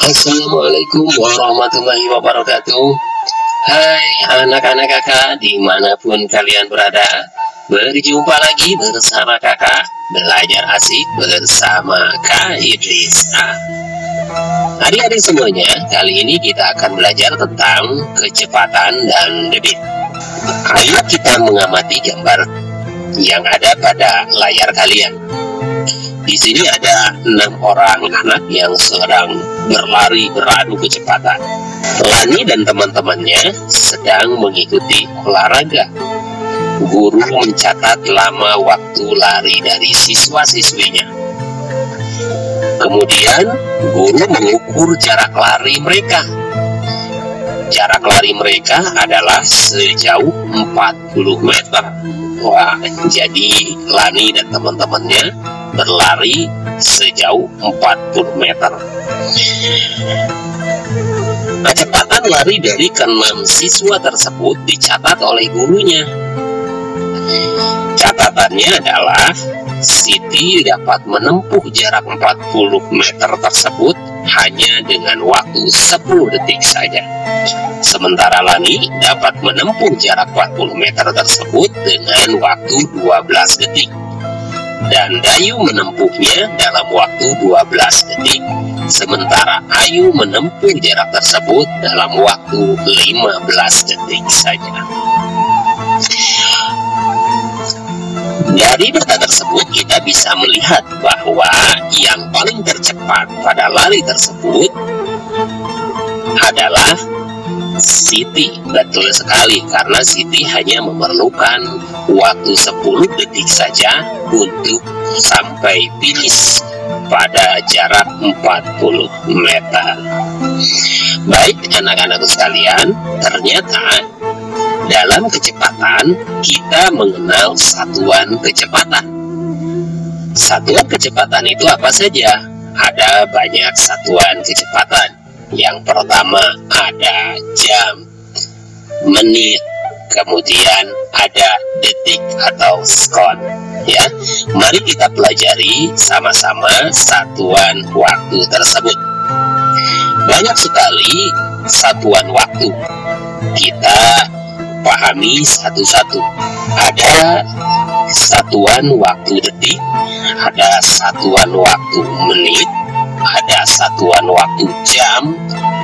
Assalamualaikum warahmatullahi wabarakatuh. Hai anak-anak kakak dimanapun kalian berada, berjumpa lagi bersama kakak belajar asik bersama Kak Idris. Adik-adik semuanya, kali ini kita akan belajar tentang kecepatan dan debit. Ayo kita mengamati gambar yang ada pada layar kalian. Di sini ada 6 orang anak yang sedang berlari beradu kecepatan. Lani dan teman-temannya sedang mengikuti olahraga. Guru mencatat lama waktu lari dari siswa-siswinya. Kemudian guru mengukur jarak lari mereka. Jarak lari mereka adalah sejauh 40 meter. Wah, jadi Lani dan teman-temannya berlari sejauh 40 meter. Kecepatan lari dari ke-6 siswa tersebut dicatat oleh gurunya. Catatannya adalah Siti dapat menempuh jarak 40 meter tersebut hanya dengan waktu 10 detik saja. Sementara Lani dapat menempuh jarak 40 meter tersebut dengan waktu 12 detik. Dan Dayu menempuhnya dalam waktu 12 detik. Sementara Ayu menempuh jarak tersebut dalam waktu 15 detik saja. Dari data tersebut kita bisa melihat bahwa yang paling tercepat pada lari tersebut adalah Siti. Betul sekali, karena Siti hanya memerlukan waktu 10 detik saja untuk sampai finish pada jarak 40 meter. Baik anak-anak sekalian, ternyata dalam kecepatan kita mengenal satuan kecepatan. Satuan kecepatan itu apa saja? Ada banyak satuan kecepatan. Yang pertama ada jam, menit, kemudian ada detik atau sekon. Ya, mari kita pelajari sama-sama satuan waktu tersebut. Banyak sekali satuan waktu. Kita pahami satu-satu. Ada satuan waktu detik, ada satuan waktu menit, ada satuan waktu jam,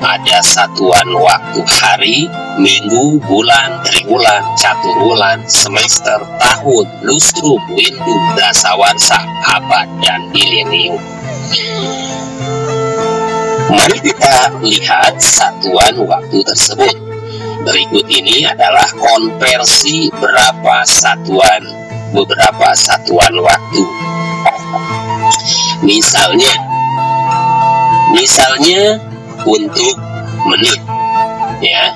ada satuan waktu hari, minggu, bulan, triwulan, caturwulan, semester, tahun, lustrum, windu, dasawarsa, abad, dan milenium. Mari kita lihat satuan waktu tersebut. Berikut ini adalah konversi beberapa satuan waktu. Misalnya untuk menit, ya,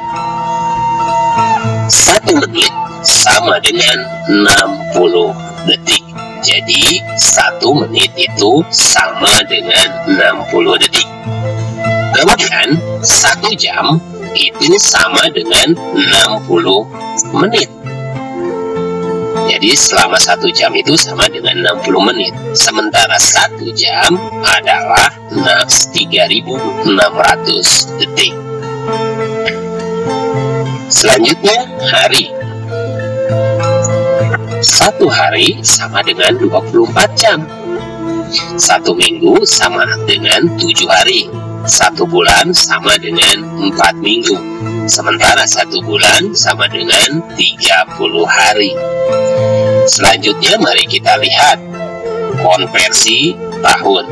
1 menit sama dengan 60 detik. Jadi 1 menit itu sama dengan 60 detik. Kemudian 1 jam itu sama dengan 60 menit. Jadi selama 1 jam itu sama dengan 60 menit. Sementara 1 jam adalah 3.600 detik. Selanjutnya hari. 1 hari sama dengan 24 jam. 1 minggu sama dengan 7 hari. 1 bulan sama dengan 4 minggu. Sementara 1 bulan sama dengan 30 hari. Selanjutnya mari kita lihat konversi tahun.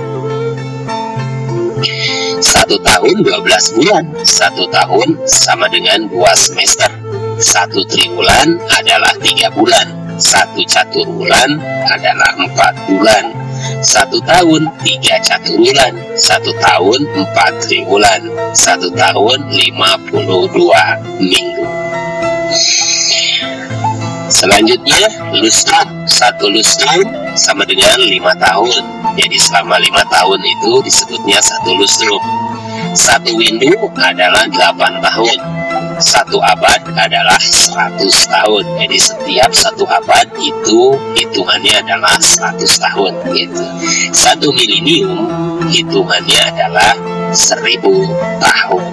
1 tahun 12 bulan. 1 tahun sama dengan 2 semester. 1 triwulan adalah 3 bulan. 1 caturwulan adalah 4 bulan. 1 tahun 3 caturwulan. 1 tahun 4 triwulan. 1 tahun 52 minggu. Selanjutnya lustrum. 1 lustrum sama dengan 5 tahun. Jadi selama 5 tahun itu disebutnya 1 lustrum. 1 windu adalah 8 tahun. 1 abad adalah 100 tahun. Jadi setiap 1 abad itu hitungannya adalah 100 tahun gitu. 1 milenium hitungannya adalah 1000 tahun.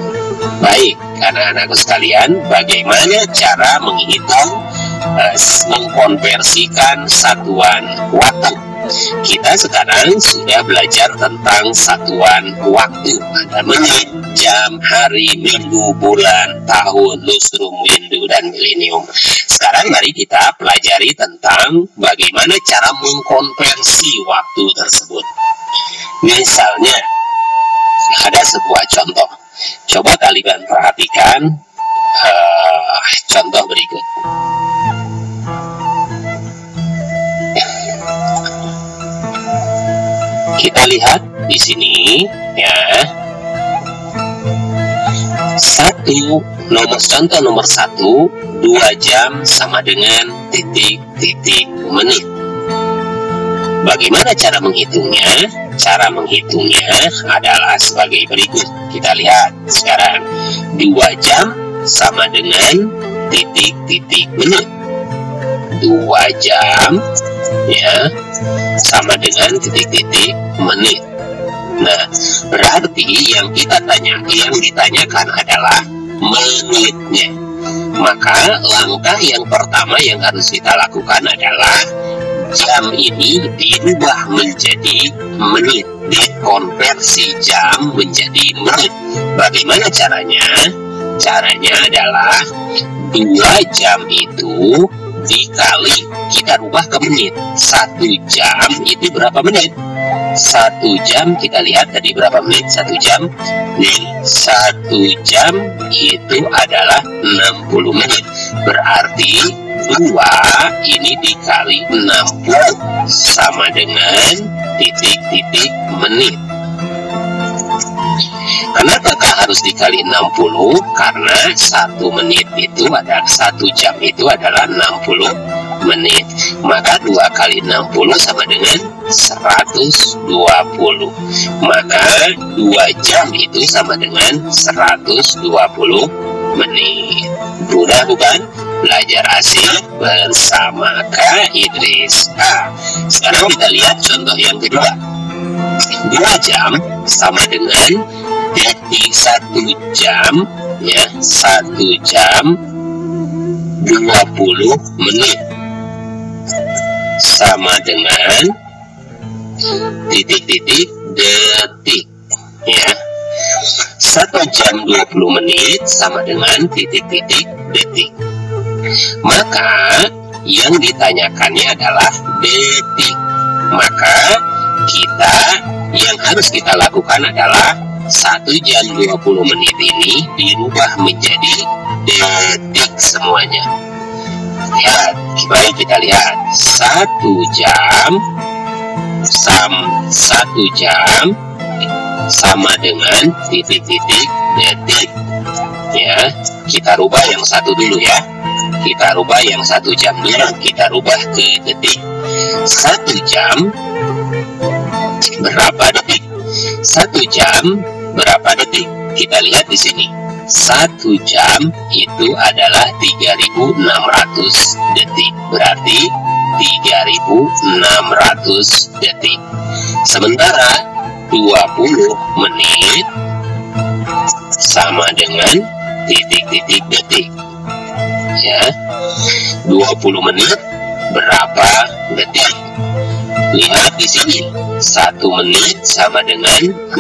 Baik, anak-anakku sekalian, bagaimana cara mengkonversikan satuan waktu? Kita sekarang sudah belajar tentang satuan waktu. Ada menit, jam, hari, minggu, bulan, tahun, lustrum, windu, dan milenium. Sekarang mari kita pelajari tentang bagaimana cara mengkonversi waktu tersebut. Misalnya, ada sebuah contoh. Coba kalian perhatikan contoh berikut. Kita lihat di sini ya. Contoh nomor 1, 2 jam sama dengan titik-titik menit. Bagaimana cara menghitungnya? Cara menghitungnya adalah sebagai berikut. Kita lihat sekarang. 2 jam sama dengan titik-titik menit. 2 jam ya sama dengan titik-titik menit. Nah, berarti yang ditanyakan adalah menitnya. Maka langkah yang pertama yang harus kita lakukan adalah jam ini dirubah menjadi menit, dikonversi jam menjadi menit. Bagaimana caranya? Caranya adalah 2 jam itu dikali, kita rubah ke menit. 1 jam itu berapa menit? 1 jam, kita lihat tadi berapa menit 1 jam. Nih, 1 jam itu adalah 60 menit. Berarti 2 ini dikali 60 sama dengan titik-titik menit. Kenapa harus dikali 60? Karena 1 menit itu adalah 1 jam itu adalah 60 menit. Maka 2 kali 60 sama dengan 120. Maka 2 jam itu sama dengan 120 menit. Mudah bukan? Belajar asik bersama Kak Idris. Sekarang kita lihat contoh yang kedua. 2 jam sama dengan detik 1 jam ya, 1 jam 20 menit sama dengan titik-titik detik ya. 1 jam 20 menit sama dengan titik-titik detik. Maka yang ditanyakannya adalah detik. Maka yang harus kita lakukan adalah 1 jam 20 menit ini dirubah menjadi detik semuanya. Lihat, mari kita lihat. 1 jam sama dengan titik-titik detik ya. Kita rubah yang satu dulu ya. Kita rubah yang 1 jam dulu, kita rubah ke detik. 1 jam berapa detik? 1 jam berapa detik? Kita lihat di sini. 1 jam itu adalah 3600 detik. Berarti 3600 detik. Sementara 20 menit sama dengan titik-titik detik. Ya. 20 menit berapa detik? Lihat di sini. 1 menit sama dengan 60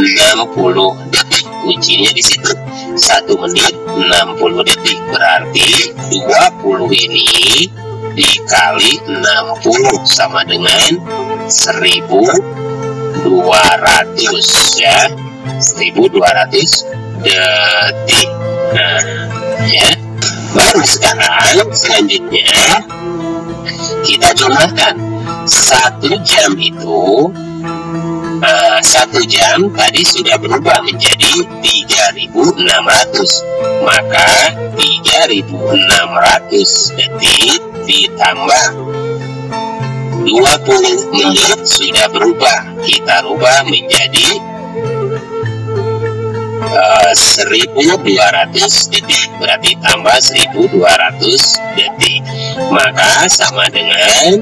detik. Kuncinya di situ. 1 menit 60 detik. Berarti 20 ini dikali 60 sama dengan 1200 ya. 1200 detik. Nah, ya. Baru sekarang selanjutnya kita jumlahkan. 1 jam itu 1 jam tadi sudah berubah menjadi 3600. Maka 3600 detik ditambah 20 menit sudah berubah. Kita rubah menjadi 1200 detik. Berarti tambah 1200 detik. Maka sama dengan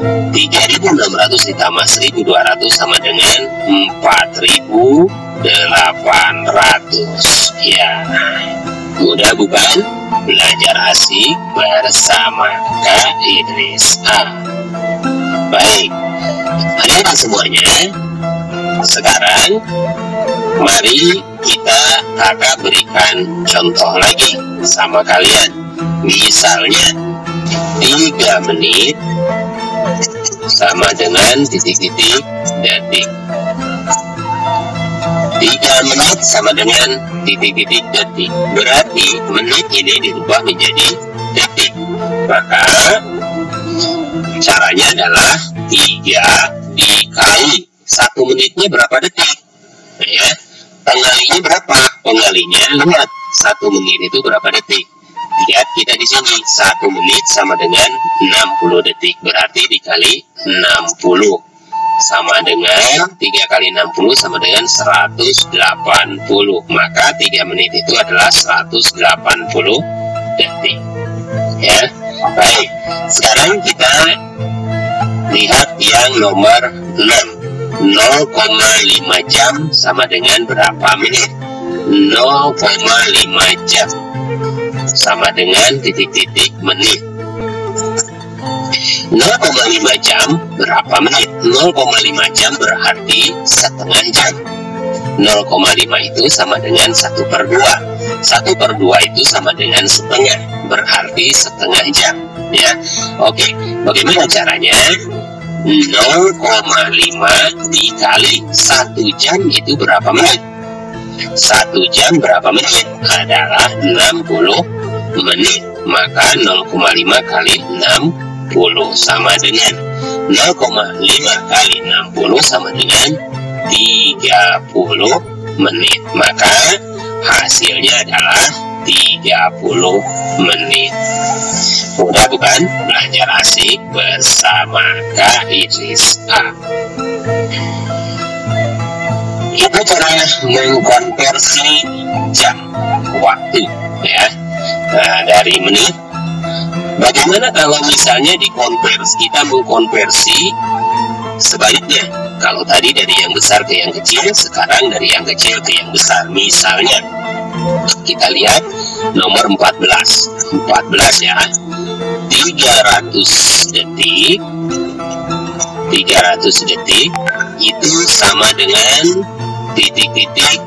3.600 ditambah 1.200 sama dengan 4.800. Ya, mudah bukan? Belajar asik bersama Kak Idris. Baik, hadirin semuanya, sekarang mari kakak berikan contoh lagi sama kalian. Misalnya 3 menit sama dengan titik-titik detik. 3 menit sama dengan titik-titik detik. Berarti menit ini dirubah menjadi detik. Maka caranya adalah 3 dikali 1 menitnya berapa detik? Nah, ya, pengalinya berapa? Pengalinya lihat 1 menit itu berapa detik. Lihat kita di sini 1 menit sama dengan 60 detik. Berarti dikali 60 sama dengan 3 kali 60 sama dengan 180. Maka 3 menit itu adalah 180 detik. Ya, baik. Sekarang kita lihat yang nomor 6. 0,5 jam sama dengan berapa menit? 0,5 jam sama dengan titik-titik menit. 0,5 jam berapa menit? 0,5 jam berarti setengah jam. 0,5 itu sama dengan 1/2. 1/2 itu sama dengan setengah, berarti setengah jam. Ya, oke. Bagaimana caranya? 0,5 dikali 1 jam itu berapa menit? 1 jam berapa menit? Adalah 60 menit. Maka 0,5 kali 60 sama dengan 0,5 kali 60 sama dengan 30 menit. Maka hasilnya adalah 30 menit. Mudah bukan? Belajar asik bersama Kak Idris. Itu cara mengkonversi jam waktu, ya. Nah, dari menit. Bagaimana kalau misalnya kita mengkonversi sebaliknya? Kalau tadi dari yang besar ke yang kecil, sekarang dari yang kecil ke yang besar. Misalnya kita lihat nomor 14 ya, 300 detik itu sama dengan titik-titik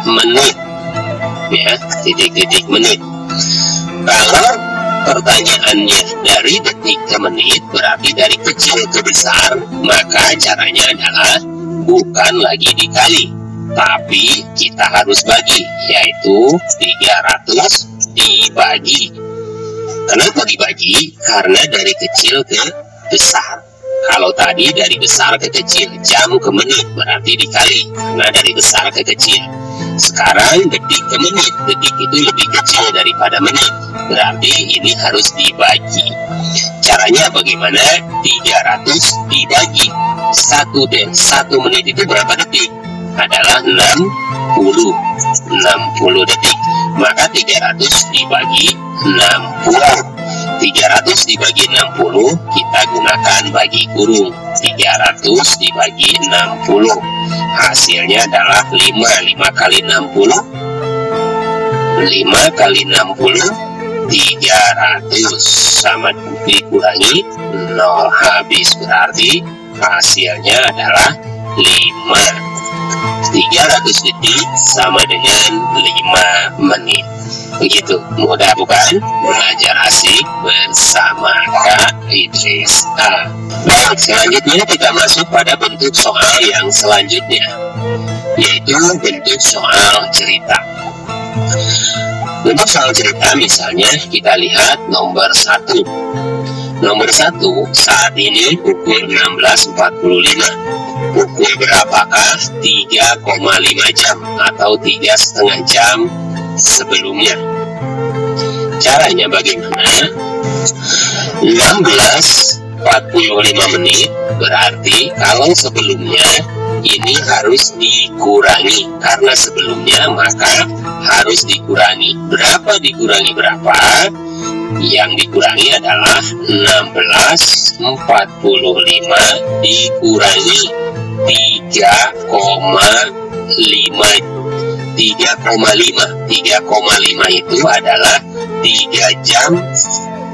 menit, ya, titik-titik menit. Kalau pertanyaannya dari detik ke menit, berarti dari kecil ke besar, maka caranya adalah bukan lagi dikali, tapi kita harus bagi, yaitu 300 dibagi. Kenapa dibagi? Karena dari kecil ke besar. Kalau tadi dari besar ke kecil, jam ke menit, berarti dikali, karena dari besar ke kecil. Sekarang detik ke menit, detik itu lebih kecil daripada menit, berarti ini harus dibagi. Caranya bagaimana? 300 dibagi 1 menit itu berapa detik? Adalah 60 detik. Maka 300 dibagi 60. 300 dibagi 60 kita gunakan bagi kurung. 300 dibagi 60 hasilnya adalah 5 kali 60. 5 kali 60 300 sama dikurangi 0 habis, berarti hasilnya adalah 5. 300 detik sama dengan 5 menit. Begitu, mudah bukan? Belajar asik bersama Kak Idris. Baik, selanjutnya kita masuk pada bentuk soal yang selanjutnya, yaitu bentuk soal cerita. Bentuk soal cerita misalnya kita lihat nomor 1. Nomor 1, saat ini pukul 16.45. Pukul berapakah 3,5 jam atau 3,5 jam sebelumnya? Caranya bagaimana? 16.45 menit berarti kalau sebelumnya ini harus dikurangi, karena sebelumnya maka harus dikurangi. Berapa dikurangi berapa? yang dikurangi adalah 1645 dikurangi 3,5 itu adalah 3 jam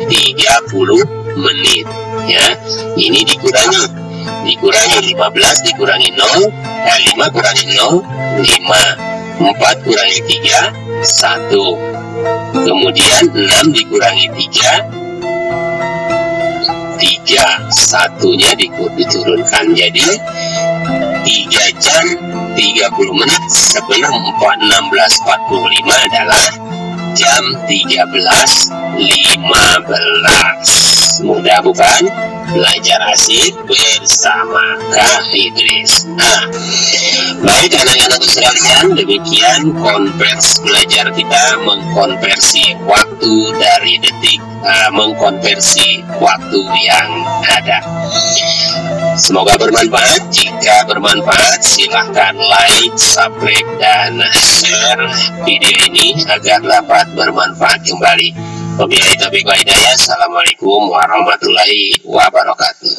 30 menit ya. Ini dikurangi 15 dikurangi 0, 5 kurangi 0 5, 4 kurangi 3 1, kemudian 6 dikurangi 3 1-nya diturunkan, jadi 3 jam 30 menit sebenarnya 16.45 adalah jam 13.15. Mudah bukan? Belajar asik bersama Kak Idris. Baik anak-anakku sekalian, demikian konversi belajar kita mengkonversi waktu dari detik, mengkonversi waktu yang ada. Semoga bermanfaat. Jika bermanfaat, silahkan like, subscribe, dan share video ini agar dapat bermanfaat kembali. Wabillahi taufiq wal hidayah. Assalamualaikum warahmatullahi wabarakatuh.